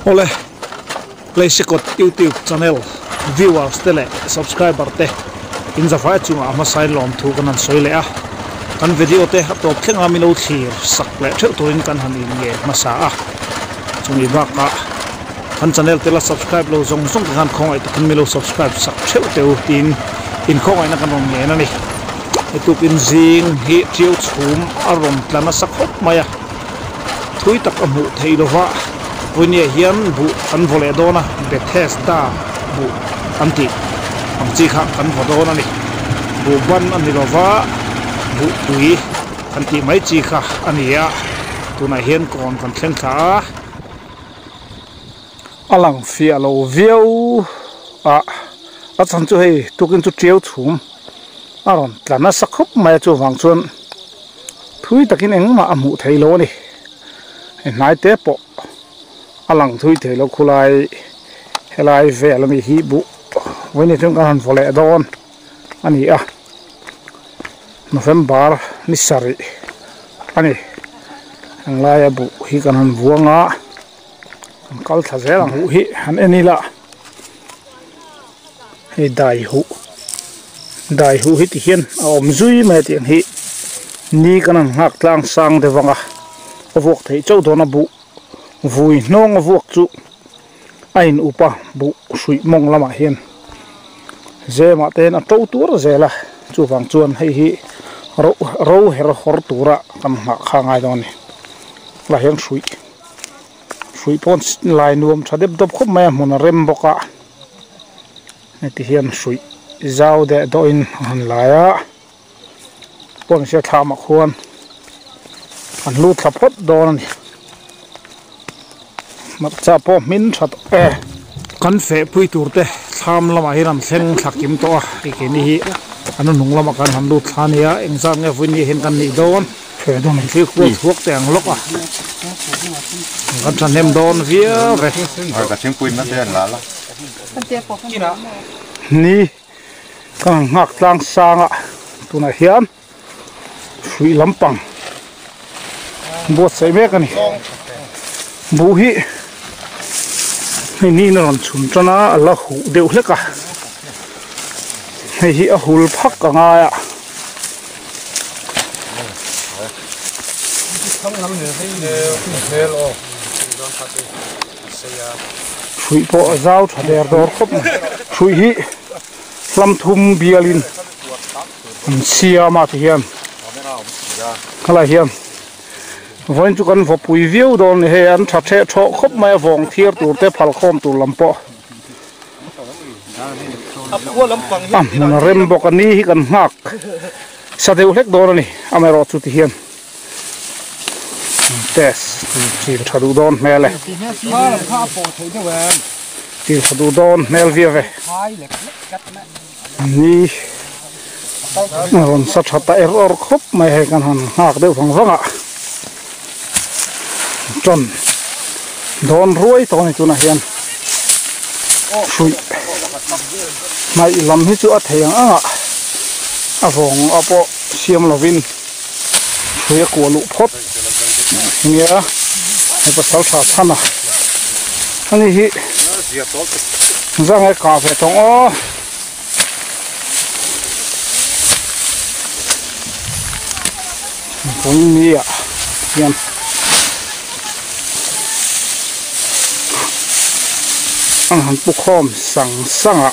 Ole Leisikot YouTube channel viewers tele subscriber te in the fire chunga ma sign lom thu kanan soile a kan video te top thenga mino thir sakle theu turin kan han in nge masa a chungi ba ka kan channel tela subscribe lo zong zong kan khong ai kan milo subscribe sak theu teu tin in khong ai na kan ong nge na ni youtube in zing hi chiu chum arom tlana sakhop maya thui tak amu theilowa punia hian bu an vole dona Bethesda bu anti ang chi kha kan vodona ni bu ban ani lova bu tui anti mai chi kha ania tuna hian kon kan thleng kha alang fia lo viau a chan chu hei tukin chu triau chum aron tlana sakhop mai chu wang chuan thui takin engma amu theilo ni nai te po alang thui thelo khulai helai velami hi bu wini thung kan vole don ani a November ni sari ani anglaya bu hi kan han buanga kal thazela hu hi han enila hi dai hu hi ti hian om zui me ti hi ni kan hak tlang sang de wanga ovok thei chau dona bu vui nong vuok chu ain upa bu sui mong lama hian zema ten a to tur zela chu wang chuan hei hi ro her hor tura kan ma khangai don la hian sui pon lai nuam thadep dop khop mai mun rem boka ti hian sui zau de doin han laya pon se thama khuan an lu thlapot don mak cha po min that kan fe pui turte tham lama hiram thleng thlakim to ke ni hi anu nung lama kan han lu thania exam nge vuni hin kan ni don fe don fi khu thuak teng lok a kan than nem don via ve ka thing pui na te an la la ni kan ngak tlang sanga tuna hian sui lampang bot sai me kan ni bu hi ni na ron chun chana ala hu deu hleka hei hi a hul phak ka nga ya sui po zau thader dor khop sui hi lam thum bialin siama ti hian kala hian voin chu kan vo pui viu don he an tha the tho khop mai vong thier tur te phal khom tur lampo na rem bok ani hi kan ngak sa deu hlek don ani amero chu ti hian test chi thadu don mele chi thadu don mel via ve ni ron sa thata error khop mai he kan han ngak deu phang phanga John Don Roy to ni tuna hian sui mai lam hi chu a theyang anga avong apo siam lovin sui ko lu phot nia he pasal tha thana ani hi zang ka fe tong o pung nia hian han pu khom sanga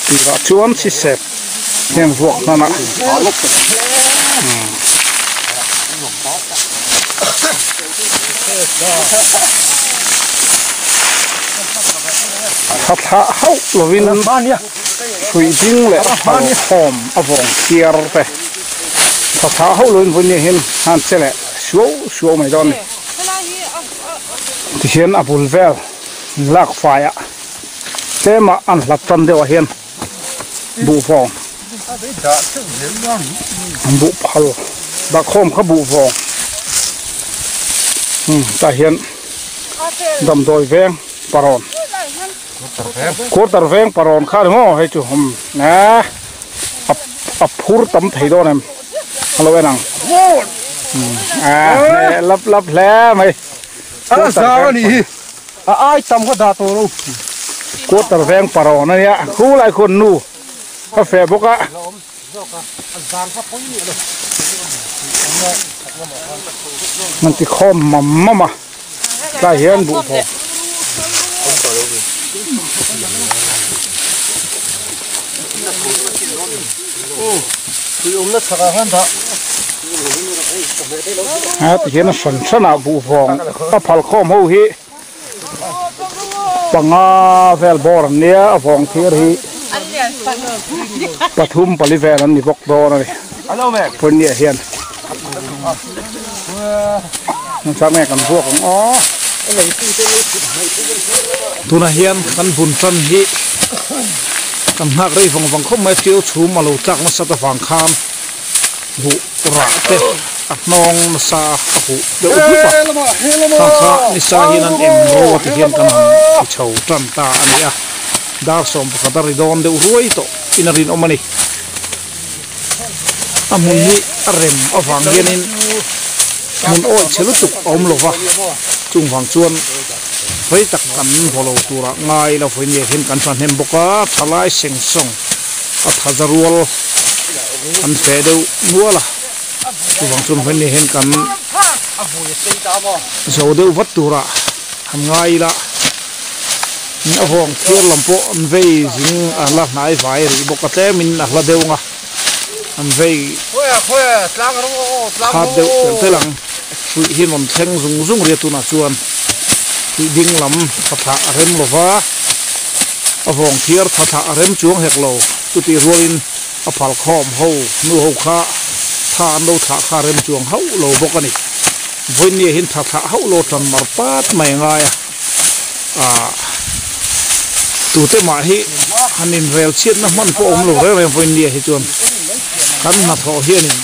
tira chuan si sep hen vuak nana Hatha hau lovin sui ding le hom avong tiar pe hatha hau loin vuni hin han chele suo mai don ti hian abul vel lak faya tema an latan dewa hian bu vong bu phal ba khom kha bu vong ta hian dam doi veng paron quarter veng paron kha mo he chu na a phur tam thei do nem hello enang lap le mai sao ni ai tam có đa to luôn quarter veng paron na ya khu lai khun nu ka fe bokaมันติคอมมาได้เห็นบุพอคืออมนัดสักหันท่าติเห็นสันบุพองก็พัลคอมหูฮีปังอาเวลบอร์เนียฟองเทียร์ฮีปฐุมปริเวณนั้นนี่บอกโดนเลยเพิ่นเนี่ยเห็นมันจะแม่กันพวกของอ๋อตัวน่ะเฮียนกันบุญสันฮีกันหักไรฟังคมไม่เที่ยวชูมาลูจักมาสัตว์ฟังคามบุระเตอักนองมาซาหูเดี๋ยวอุปะข้านิสาฮีนันเอ็มโรที่เฮียนกันนั้นเฉาจันตาอันนี้ดาสมปกติริดอนเดี๋ยวรวยโตอินารินอมันนี่อามุนนี้เร็มเอาฟังเฮียนินมุนโอ้เชลุตุกอมโลวะจุงฟังชวนไฟตักกันพอเราตัวละง่ายเราไฟเนี่ยเห็นกันสันเห็นบกทลายเสียงส่งอัฐจรวลอันเฟเดวนัวละจุงฟังชวนไฟเนี่ยเห็นกันโจเดววัดตัวละทำง่ายละนี่เอาฟองเทียร์ลำโพอันเวจิงอันละนายไฟหรือบกเตมินอันละเดวงะอันเวขาดเดวเตลังสุยหินมันเชงซุงเรียตุนาชวนสุยดิ่งลำพัทะเร็มโลวะอฟองเทียร์พัทะเร็มจวงเฮกโลตุติรัวลินอภัลคอมเฮานูเฮาข้าทานโลทะข้าเร็มจวงเฮาโลบกันนี่วันนี้เห็นพัทะเฮาโลทันมาปัดไม่ง่ายตัวเตมาฮิฮันนินเวลเชียนนะมันพออมโลเรื่องวันนี้ให้จวนกันนักเขาเฮียนี่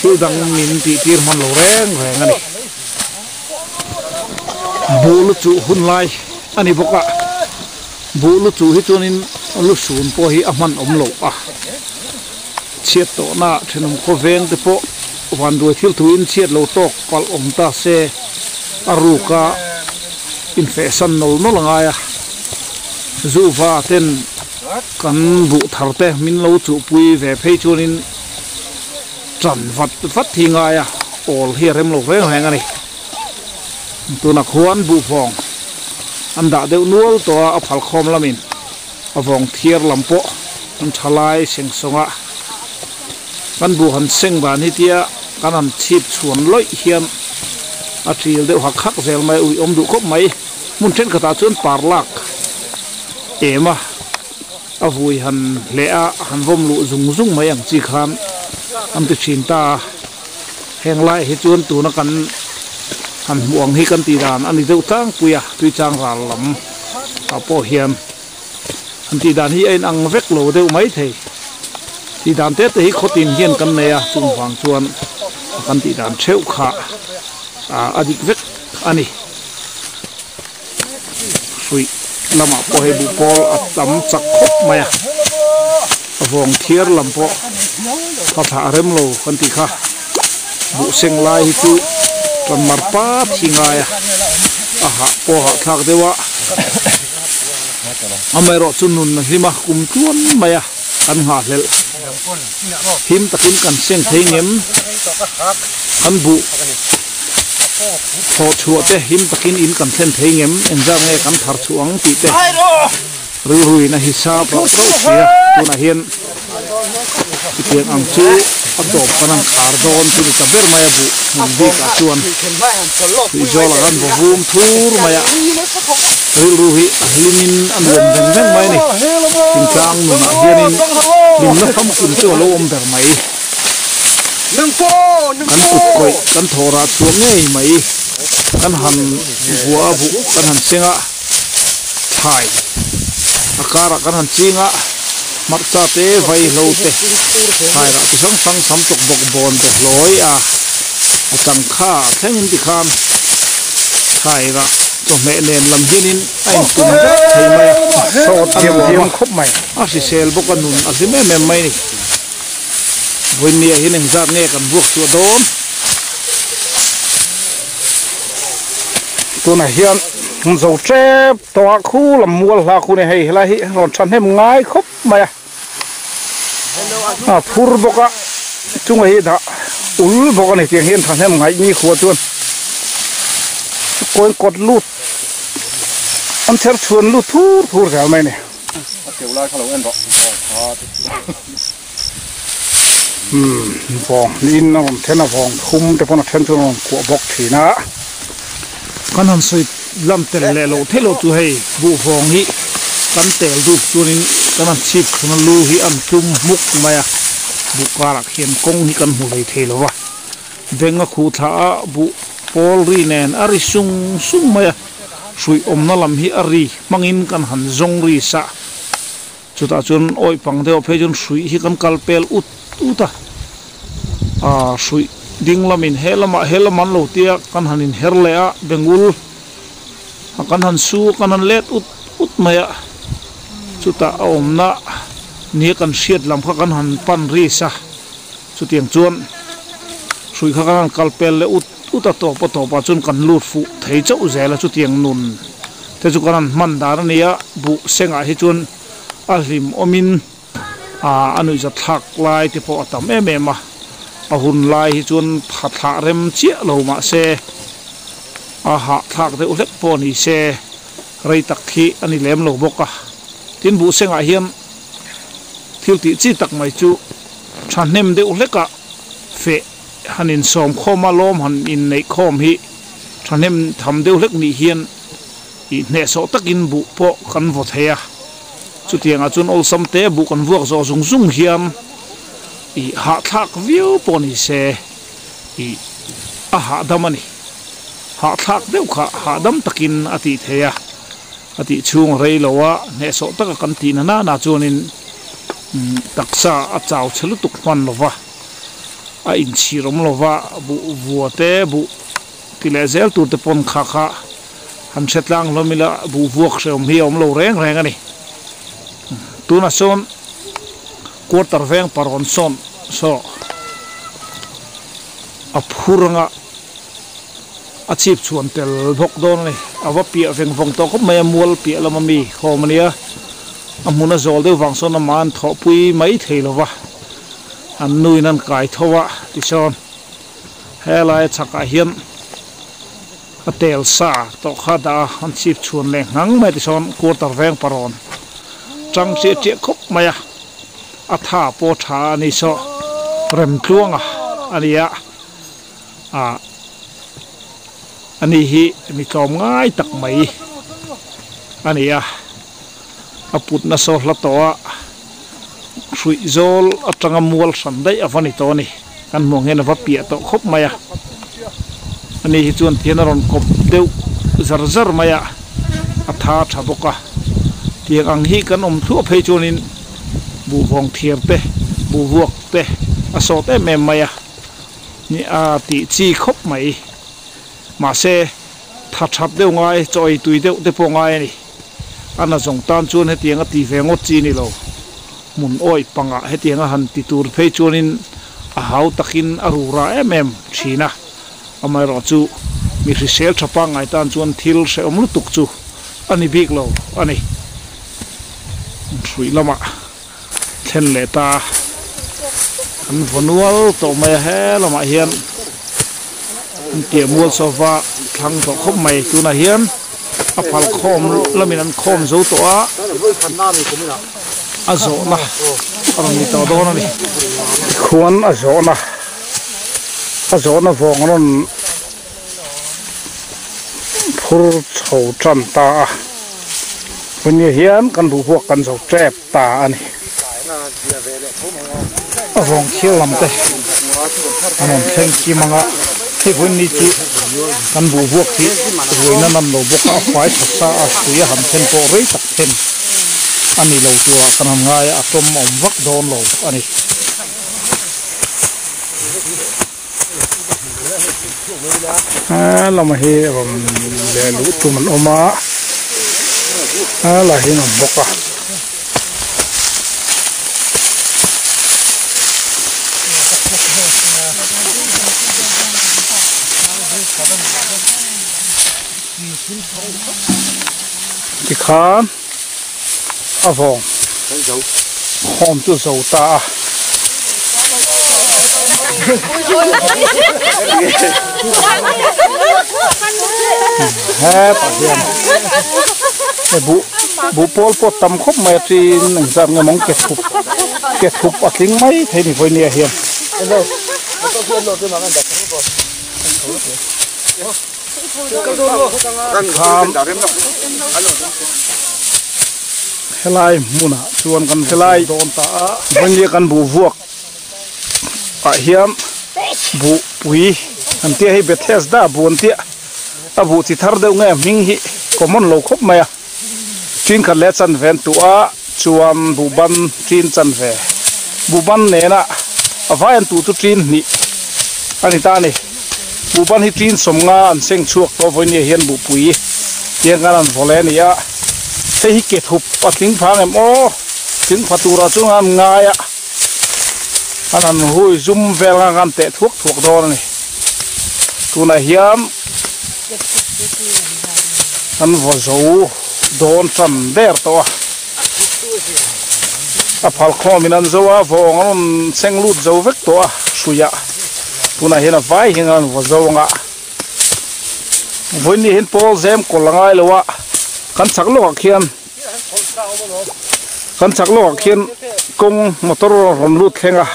คือดังมินตีมันโลแรงอันนี้บูลุจูหุ่นไลอันนี้บอกว่าบูลุจูฮิจนินลุสูนพอฮิอามันอมโลเชียดโตหน้าเทนมโคเวงเตโปวันด้วยทิลทูอินเชียดโลโตกปลอมตาเซอารูกาอินเฟสันนลงายจูฟาเทนกันบุทาร์เตมินโลจูปุยเวเพจนินจันฟัดทิ้งไงโอลเฮียเร็มโลเรื่องแห่งอันนี้ตัวนักขวานบุฟองอันดาเดวนัวตัวอภัลคอมละมินอฟองเทียร์ลำโพมันทลายเสียงสงะกันบุหันเสียงบานฮิเตียกันหันชีพชวนลอยเฮียนอาทิลเดวหักคักเซลไม่อุยอมดุคบไหมมุนเช่นกระตาชวนปาร์ลักเอ็มอาวุยหันเละหันวมลุซุงไม่อย่างจีคันอันติชินตาแห่งไล่เหตุจวนตัวนักกันหันห่วงให้กันตีดานอันนี้เจ้าตั้งกุยตุยจางราลำอาโปเฮียมอันตีดานที่ไอ้นังเวกโลเดียวไม่เทตีดานเตะที่เขาตีนเฮียนกันเนี่ยจุงฟังชวนกันตีดานเชี่ยวขาอดีตเวกอันนี้สุยลำอาโปเฮบุปอลอัตมจักคบไหมฟองเทียร์ลำโพพัทะเร็มโลคันติค่ะบุเซงไลฮิตุกันมาร์ปาทิ้งไงโปหะทักเดวะอเมริกาจุนนุนหิมะคุมชวนไหมกันหาเลหิมตะกุนกันเสียงเทียงเอ็มกันบุพอชัวเตหิมตะกินอินกันเส้นเทียงเอ็มเอ็นจังเงกันทาร์ชวงติเตรุยนะฮิซาปราเสียตัวน่ะเห็นเพียงอังจูอัดอบกันคาร์ดอนตัวนี้จะเบอร์มาบุมันดีกับชวนที่จอละกันบ่ฟูมทูร์มารุยลิมินอันเดิมแดงไหมนี่ถึงกลางนู่นน่ะเฮียนินลิมนักทำกินตัวโลมแบบไหมกันกุดกอยกันโทราช่วงง่ายไหมกันหันหัวบุกันหันเสียงะไทยอาการกันหันจริงอ่ะมัดซาเต้ไฟโลเต้ไทยละที่สังสำตกบกบอลเต้ลอยจังข้าแท่งอินติคานไทยละ to me nen lam hianin ai tum thei mai so diam khop mai a si sel bok anun azime me mai ni voinia hin eng zat nge kan buak chu don tu na hian zo trep to khu lam mual la khu ne hei la hi ron than hem ngai khop mai a phur boka chung hi da ul boka ne tiang hian than hem ngai ni khu chuan koin kot lut am cher chuan lut thur ga mai ne kiểu lai khalo en bo vòng in nó thế nào vòng khum để con thân cho của bọc thì nó kan han soi lam tel le lo thelo chu hei bu vong hi kan tel du chunin kan han chip khuna lu hi an tum muk maya bu kara khian kong hi kan hu lei thelo wa venga khu tha bu pol ri nen ari sung maya sui om na lam hi ari mangin kan han zong ri sa chuta chun oi pang deu phe chun sui hi kan kalpel uta sui ding lamin helaman lo tia kan hanin herlea bengul kan han su kan han let ut maya chuta omna ni kan siat lam kha kan han pan ri sa chutiang chuan sui kha kan kalpel le uta to pa chun kan lut fu thei chau zela chutiang nun te chu kan man dar nia bu senga hi chun alim omin anu za thak lai te po atam ma ahun lai hi chun phatha rem chia lo ma se ha thak de ulek po ni se rei tak thi ani lem lo boka tin bu senga hiam thil ti chi tak mai chu thanem de uleka fe hanin som khoma lom han in nei khom hi thanem tham de ulek ni hian i ne so takin bu po kan vo theya chutiang a chun ol samte bu kan vuak zo zung hiam i ha thak view poni se i a ha damani ha thak deu kha ha dam takin ati theya ati chung rei lowa ne so taka kan ti na chunin taksa a chaw chhelu tuk man lova a in chirom lova bu vuate bu tilezel tur te pon kha han setlang lomila bu vuak seom hi om lo reng ani tuna son quarter veng paron son so a phuranga a chip chuan tel bok don ni awa pia veng vong to ko mai mual pia lamami khomania amuna zol de wang son man tho pui mai theilowa an nui nan kai thowa ti son helai chaka hian a tel sa to khada an chip chuan le ngang mai ti son quarter veng paron chang che che khop maya atha po tha ni so rem tluanga ania ani hi mi kom ngai tak mai ania aput na so hla to sui zol atanga mual sandai avani to ni kan mongen va pia to khop maya ani hi chuan thienaron kop deu zar maya atha thaboka tiang ang hi kan thu phei chunin bu vong thier te bu vuak te aso te me maya ni a ti chi khop mai ma se tha thap deu ngai choi tui deu te po ngai ni ana jong tan chun he tiang a ti vengot chi ni lo mun oi panga he tiang a han ti tur phei chunin a hau takin arura em china amai ro chu mi risel thapa ngai tan chuan thil se omlu tuk chu ani big lo ani sui lama then le ta an vonual to mai he lama hian tie mual sofa thang to khop mai tu na hian a phal khom lamin an khom zo to a zo na armi to do na ni khuan a zo na vong ron phur chho chan ta when you hian kan bu huak kan zo trap ta ani a vong khilam te anon thank you manga thi hun ni chu kan bu huak hi roina nam lo boka fai thasa a suya ham then po rei tak then ani lo tua kan ngai atom om vak don lo ani lama hi rom le lu tu man oma la hi nam boka thì khan avong hôm tu dầu ta hết tiền bu pol pot tam khop mai tri nang zam nga mong kết thúc ở tiếng mấy thế thì voi nia hiền helai muna chuan kan helai don ta vange kan bu vuak a hiam bu pui an tia hi bethes da buan tia abu chi thar deuh nge ming hi common lo khop maya trin khan le chan ven tu a chuan bu ban trin chan ve bu ban ne na avai an tu trin ni ani ta ni bu ban hi trin som nga an seng chuak to voi ni hian bu pui tiang kan an vole ni a thế hi kết thúc ở tiếng phang em ô tiếng phật tu ra chung ăn ngay ạ anh ăn hui zoom về ngang ăn tệ thuốc đó này tu này hiếm anh vào dấu đón trần đẹp to à phal kho mình ăn dấu à vòng anh xanh lút dấu vết to suy ạ tu này hiện là vai hiện ăn vào dấu ngã với ni hiện Paul Zem còn là ngay luôn ạ kan chak lo khian kong motor rom lut thenga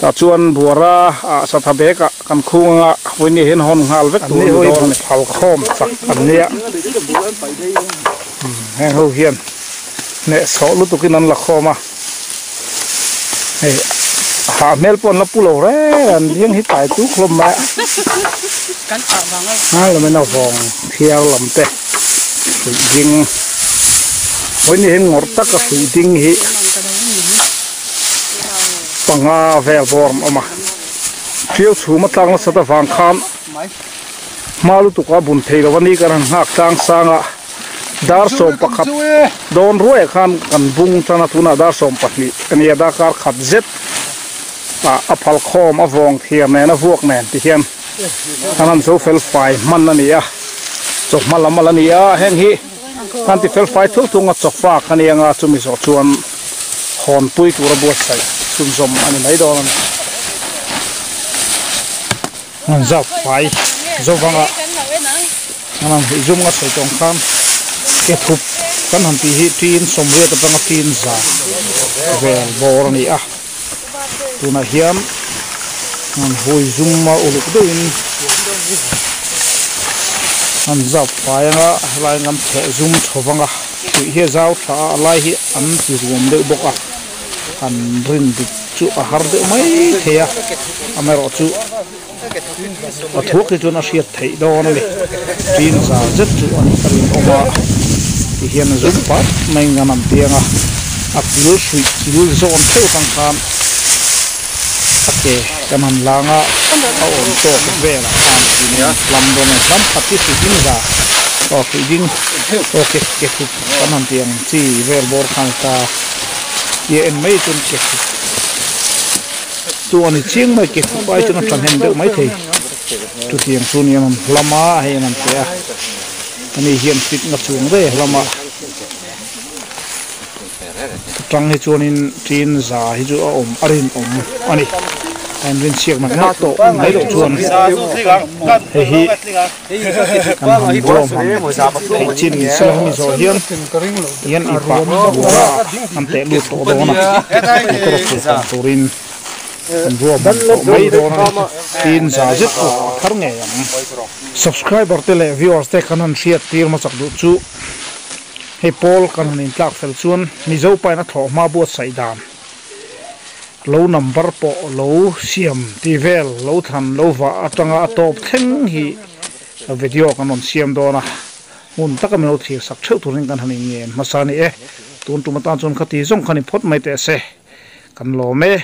ta chuan buara a satha beka kan khunga voini hen hon ngal vek tu do ni phal khom chak an nia heng ho hian ne so lu tu kin an la khoma hey ha mel pon la pulo re an hiang hi tai tu khlom ma kan a wang ha la mena vong thial lam te ding với những ngor tắc cái suy ding hi panga vel form oma phiêu chu ma tang sa ta wang khan malu tu ka bun thei rawani kan hak tang sanga dar som pakhat don ruai khan kan bung tana tuna dar som pahni ania da kar khat zet a phal khom avong thiam ne na vuak nen ti hian anan so fel fai man ania chok malania heng hi kan ti fel fai thul tunga chok fa khania nga chumi so chuan hon pui tur bo sai sum som ani nei don an zau fai zo wanga anam hi zum nga sai tong khan ke thup kan han ti hi tin som re ta panga tin za vel bor ni a tuna hiam an hoi zum ma uluk doin an zap payanga lai ngam the zoom thowanga hi zau tha lai hi an ti rum de boka an rin dik chu a har de mai theya amero chu a thuk ti chuna siat thei do ni tin za zet chu an karin oma ti hian zoom pa mai nganam tianga a pil sui pil zon theu tang khan ake kaman langa a on to ve la kan nia lam do ne lam phati su ding za o ki ding o ke tu kaman tiang chi ver bor khan ta ye en mai tun ke tu ani ching mai ke tu pai chuna than hen de mai thei tu tiang su ni nam lama he nam te a ani hian fit na chung ve lama tang hi chuanin tin za hi chu a om arin om ani anh viên chiếc mặt nát tổ mấy độ chuồn thì hi cầm hầm gồm hầm chín sơ hầm rồi hiên hiên ít bạc bùa ăn tệ lụt tổ đó nè tổ phụ tổ rin cầm gồm tổ mấy đó nè tin giả rất của thằng nghề subscriber tele viewers te kanan share tir ma chak du chu he Paul kanan in tlak fel chuan mi zo pa na tho ma bu sai dan lâu number po lâu siam tivel lâu than lâu va atanga top theng hi video kanon siam do na mun taka meno thi sak theu turin kan hanin nge masani e tun tu mata chon khati jong khani phot mai te se kan lo me